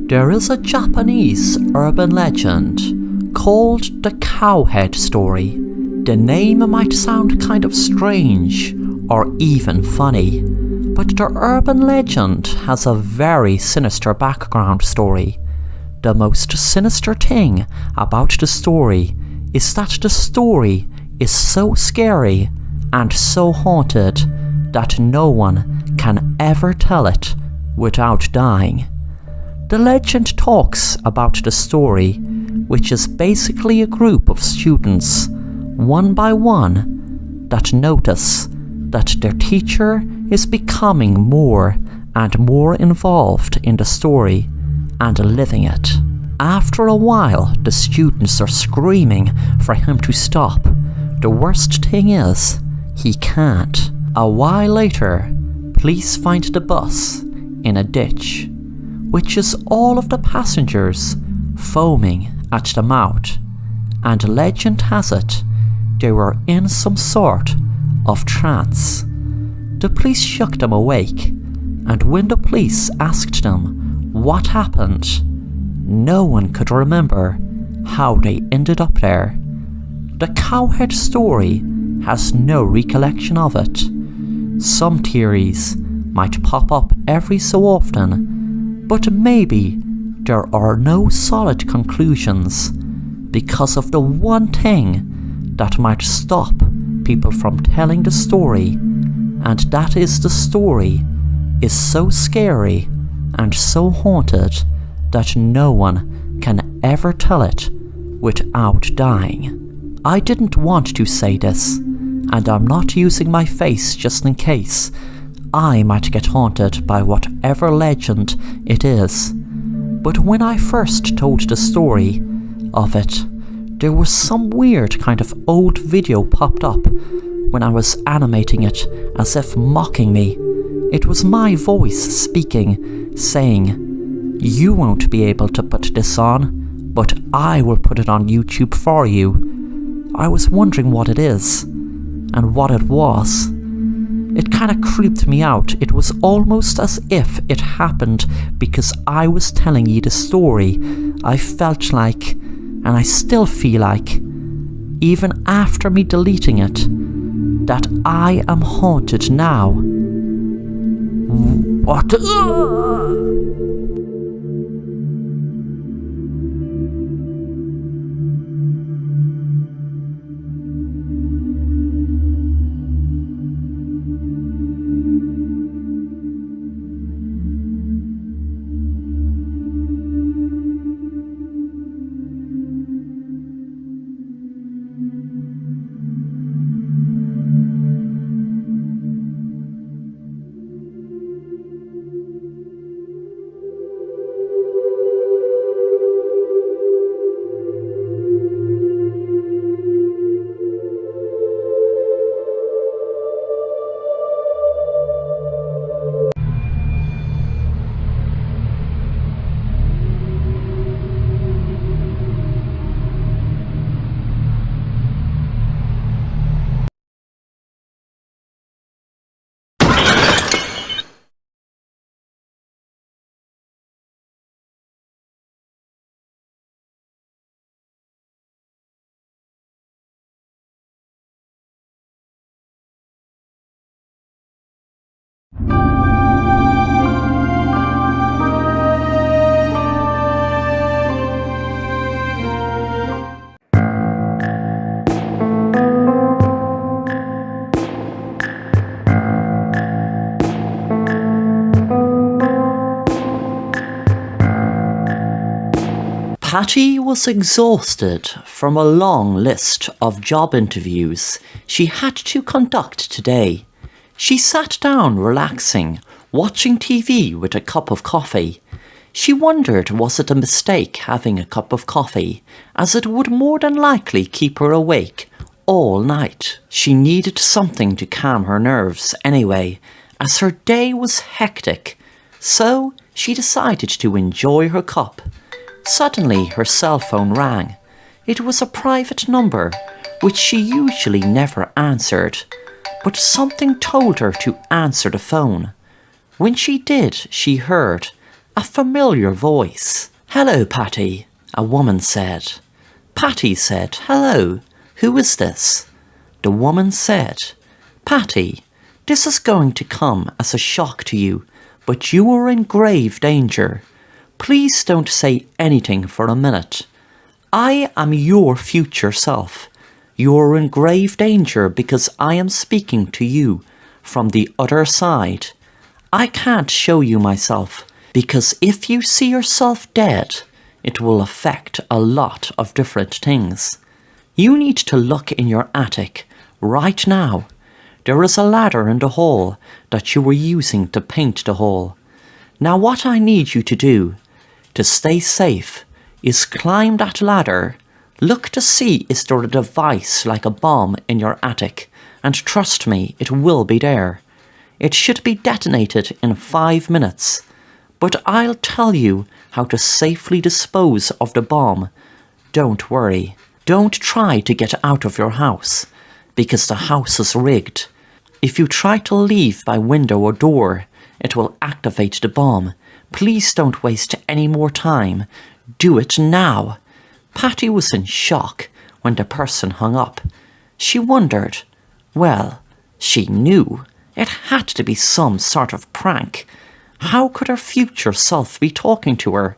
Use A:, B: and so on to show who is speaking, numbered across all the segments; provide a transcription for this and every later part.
A: There is a Japanese urban legend called the Cowhead Story. The name might sound kind of strange or even funny, but the urban legend has a very sinister background story. The most sinister thing about the story is that the story is so scary and so haunted that no one can ever tell it without dying. The legend talks about the story, which is basically a group of students, one by one, that notice that their teacher is becoming more and more involved in the story and living it. After a while, the students are screaming for him to stop. The worst thing is, he can't. A while later, police find the bus in a ditch, which is all of the passengers foaming at the mouth, and legend has it they were in some sort of trance. The police shook them awake, and when the police asked them what happened, no one could remember how they ended up there. The Cowhead Story has no recollection of it. Some theories might pop up every so often, but maybe there are no solid conclusions because of the one thing that might stop people from telling the story, and that is the story is so scary and so haunted that no one can ever tell it without dying. I didn't want to say this, and I'm not using my face just in case I might get haunted by whatever legend it is. But when I first told the story of it, there was some weird kind of old video popped up when I was animating it as if mocking me. It was my voice speaking, saying, "You won't be able to put this on, but I will put it on YouTube for you." I was wondering what it is, and what it was. It kinda creeped me out. It was almost as if it happened because I was telling you the story. I felt like, and I still feel like, even after me deleting it, that I am haunted now. What? Patty was exhausted from a long list of job interviews she had to conduct today. She sat down relaxing, watching TV with a cup of coffee. She wondered was it a mistake having a cup of coffee, as it would more than likely keep her awake all night. She needed something to calm her nerves anyway, as her day was hectic, so she decided to enjoy her cup. Suddenly her cell phone rang. It was a private number, which she usually never answered, but something told her to answer the phone. When she did, she heard a familiar voice. "Hello, Patty," a woman said. Patty said, "Hello, who is this?" The woman said, "Patty, this is going to come as a shock to you, but you are in grave danger. Please don't say anything for a minute. I am your future self. You are in grave danger because I am speaking to you from the other side. I can't show you myself because if you see yourself dead, it will affect a lot of different things. You need to look in your attic right now. There is a ladder in the hall that you were using to paint the hall. Now what I need you to do, to stay safe, is climb that ladder, look to see is there a device like a bomb in your attic, and trust me, it will be there. It should be detonated in 5 minutes, but I'll tell you how to safely dispose of the bomb. Don't worry. Don't try to get out of your house, because the house is rigged. If you try to leave by window or door, it will activate the bomb. Please don't waste any more time. Do it now." Patty was in shock when the person hung up. She wondered. Well, she knew it had to be some sort of prank. How could her future self be talking to her?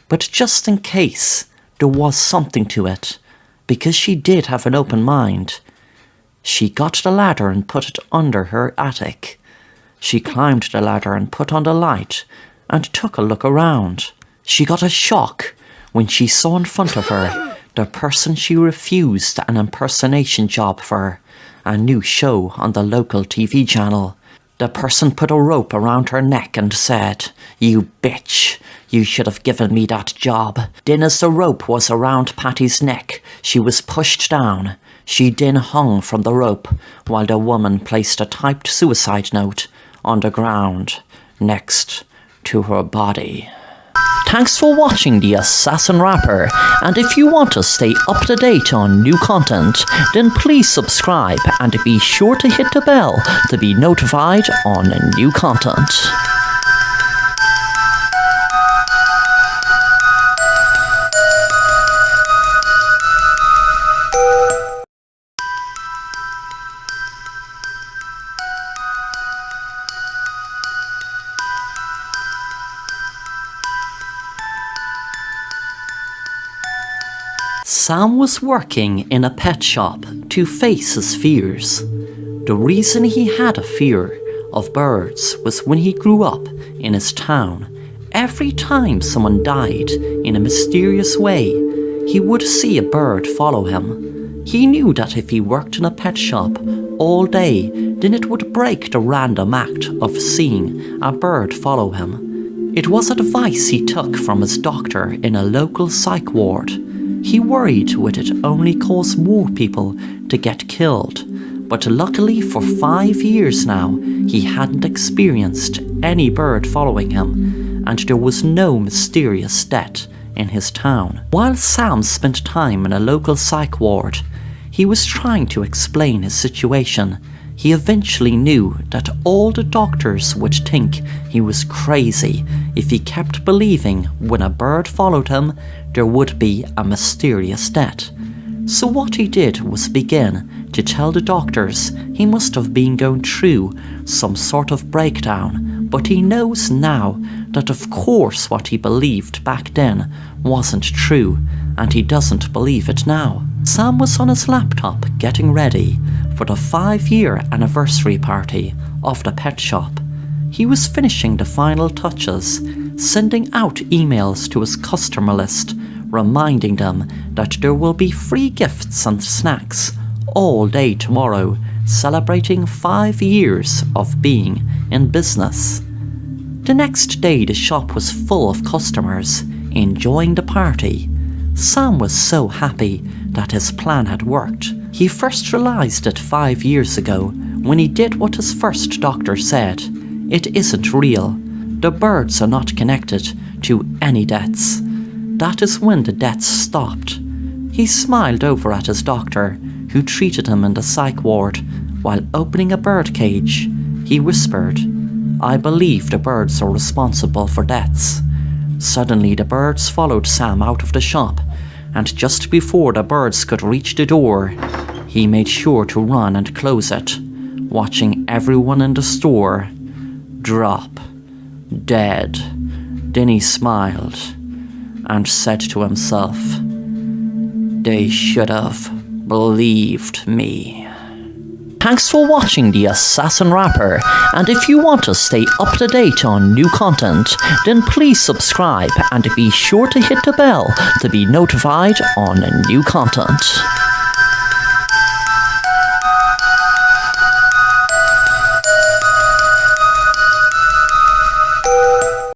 A: But just in case there was something to it, because she did have an open mind, she got the ladder and put it under her attic. She climbed the ladder and put on the light and took a look around. She got a shock when she saw in front of her the person she refused an impersonation job for, a new show on the local TV channel. The person put a rope around her neck and said, "You bitch, you should have given me that job." Then as the rope was around Patty's neck, she was pushed down. She then hung from the rope while the woman placed a typed suicide note on the ground next to her body. Thanks for watching The Assassin Rapper, and if you want to stay up to date on new content, then please subscribe and be sure to hit the bell to be notified on new content. Sam was working in a pet shop to face his fears. The reason he had a fear of birds was when he grew up in his town. Every time someone died in a mysterious way, he would see a bird follow him. He knew that if he worked in a pet shop all day, then it would break the random act of seeing a bird follow him. It was advice he took from his doctor in a local psych ward. He worried would it only cause more people to get killed, but luckily for 5 years now, he hadn't experienced any bird following him, and there was no mysterious death in his town. While Sam spent time in a local psych ward, he was trying to explain his situation. He eventually knew that all the doctors would think he was crazy if he kept believing when a bird followed him, there would be a mysterious death. So what he did was begin to tell the doctors he must have been going through some sort of breakdown, but he knows now that of course what he believed back then wasn't true, and he doesn't believe it now. Sam was on his laptop getting ready for the 5-year anniversary party of the pet shop. He was finishing the final touches, sending out emails to his customer list, reminding them that there will be free gifts and snacks all day tomorrow, celebrating 5 years of being in business. The next day the shop was full of customers enjoying the party. Sam was so happy that his plan had worked. He first realized it 5 years ago when he did what his first doctor said. It isn't real. The birds are not connected to any deaths. That is when the deaths stopped. He smiled over at his doctor, who treated him in the psych ward, while opening a bird cage. He whispered, I believe the birds are responsible for deaths. Suddenly the birds followed Sam out of the shop, and just before the birds could reach the door, he made sure to run and close it, watching everyone in the store drop dead. Then he smiled and said to himself, "They should have believed me." Thanks for watching The Assassin Rapper, and if you want to stay up to date on new content, then please subscribe and be sure to hit the bell to be notified on new content.